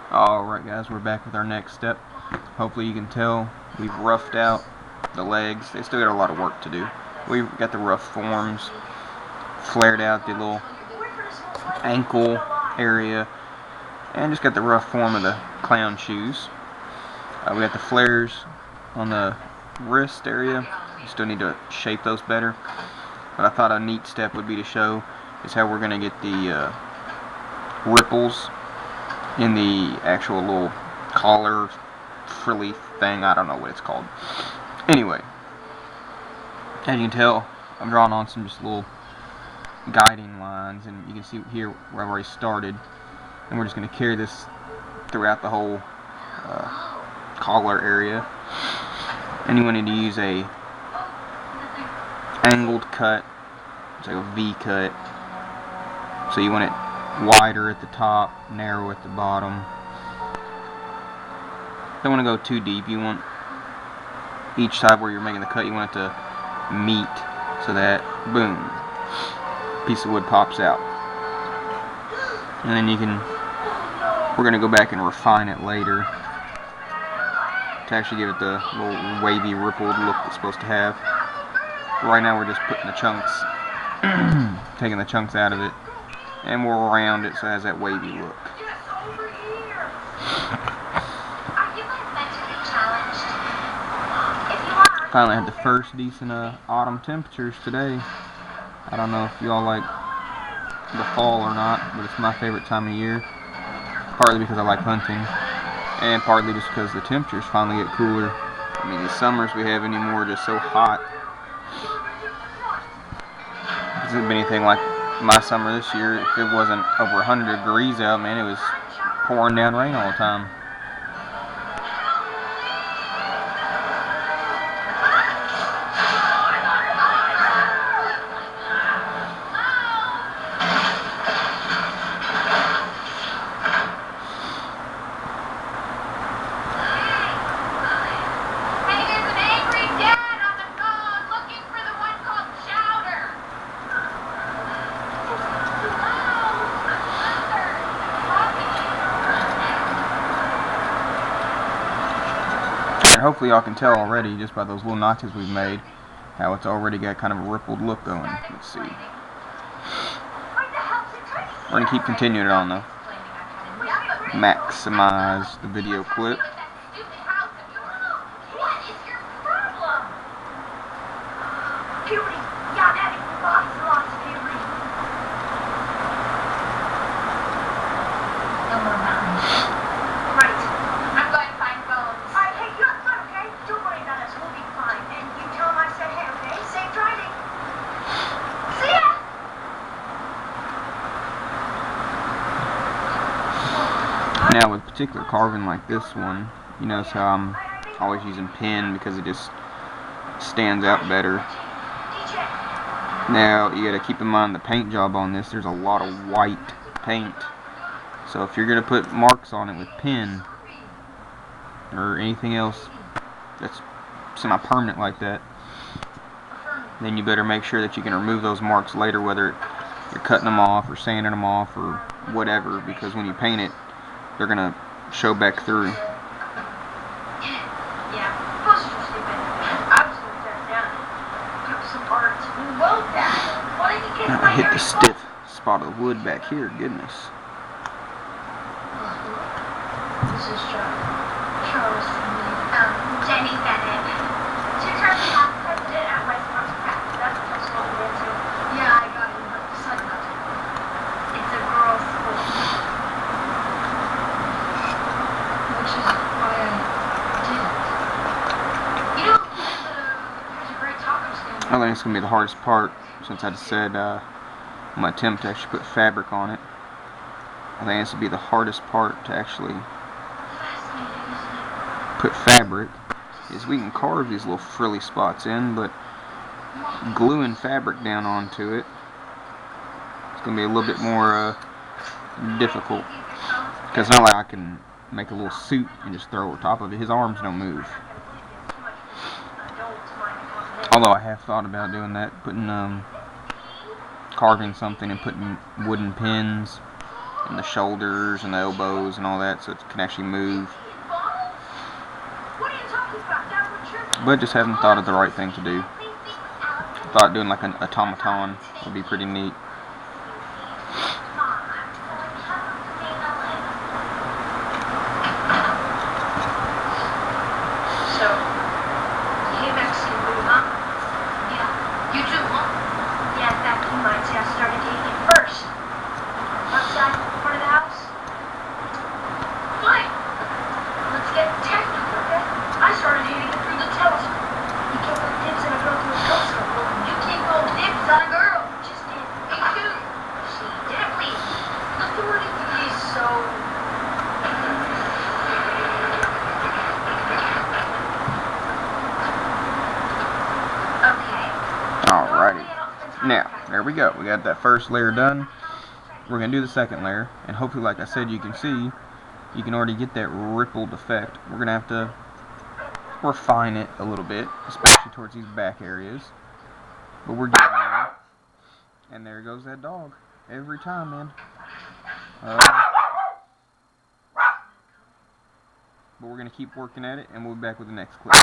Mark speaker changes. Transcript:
Speaker 1: Alright guys, we're back with our next step. Hopefully you can tell we've roughed out the legs. They still got a lot of work to do. We've got the rough forms, flared out the little ankle area, and just got the rough form of the clown shoes. We got the flares on the wrist area. We still need to shape those better. But I thought a neat step would be to show is how we're going to get the ripples in the actual little collar frilly thing. I don't know what it's called. Anyway, as you can tell, I'm drawing on some just little guiding lines, and you can see here where I've already started, and we're just going to carry this throughout the whole collar area. And you want to use a angled cut. It's like a V cut, so you want it wider at the top, narrow at the bottom. Don't want to go too deep. You want each side where you're making the cut, you want it to meet so that, boom, piece of wood pops out. And then we're going to go back and refine it later to actually give it the little wavy, rippled look it's supposed to have. Right now we're just putting the chunks, taking the chunks out of it, and we'll round it so it has that wavy look. Finally had the first decent autumn temperatures today. I don't know if y'all like the fall or not, but it's my favorite time of year. Partly because I like hunting, and partly just because the temperatures finally get cooler. I mean, the summers we have anymore are just so hot. It hasn't been anything like my summer this year. If it wasn't over 100 degrees out, man, it was pouring down rain all the time. And hopefully y'all can tell already, just by those little notches we've made, how it's already got kind of a rippled look going. Let's see. We're going to keep continuing it on though. Maximize the video clip. Now with particular carving like this one, you notice how I'm always using pen because it just stands out better. Now you gotta keep in mind the paint job on this, there's a lot of white paint. So if you're gonna put marks on it with pen or anything else that's semi-permanent like that, then you better make sure that you can remove those marks later, whether you're cutting them off or sanding them off or whatever, because when you paint it, they're gonna show back through. I hit the stiff spot of the wood back here, goodness.
Speaker 2: This is Charles from Jenny Bennett. She turned past president at West Park Press. That's what she wanted into. Yeah, I got it, but decided not to. It's a girls' school. Which is why I didn't. You know, there's a great taco stand.
Speaker 1: I think it's going to be the hardest part, since I said I'm going to attempt to actually put fabric on it. I think this will be the hardest part to actually put fabric, is we can carve these little frilly spots in, but gluing fabric down onto it, it's going to be a little bit more difficult, because it's not like I can make a little suit and just throw over top of it. His arms don't move. Although I have thought about doing that, putting carving something and putting wooden pins and the shoulders and the elbows and all that, so it can actually move. But just haven't thought of the right thing to do. Thought doing like an automaton would be pretty neat.
Speaker 2: So, you came back to see Boo, huh? Yeah. You too, huh? Yeah, in fact, you might say I started dating him first. Outside, front of the house. Fine. Let's get technical, okay? I started dating him through the telescope. He can't put dibs on a girl through a telescope. Well, you can't go dibs on a girl. Just did. Me too. She didn't please. Authority is so...
Speaker 1: Alrighty. Now, there we go. We got that first layer done. We're going to do the second layer. And hopefully, like I said, you can see, you can already get that rippled effect. We're going to have to refine it a little bit, especially towards these back areas. But we're getting there. And there goes that dog. Every time, man. But we're going to keep working at it, and we'll be back with the next clip.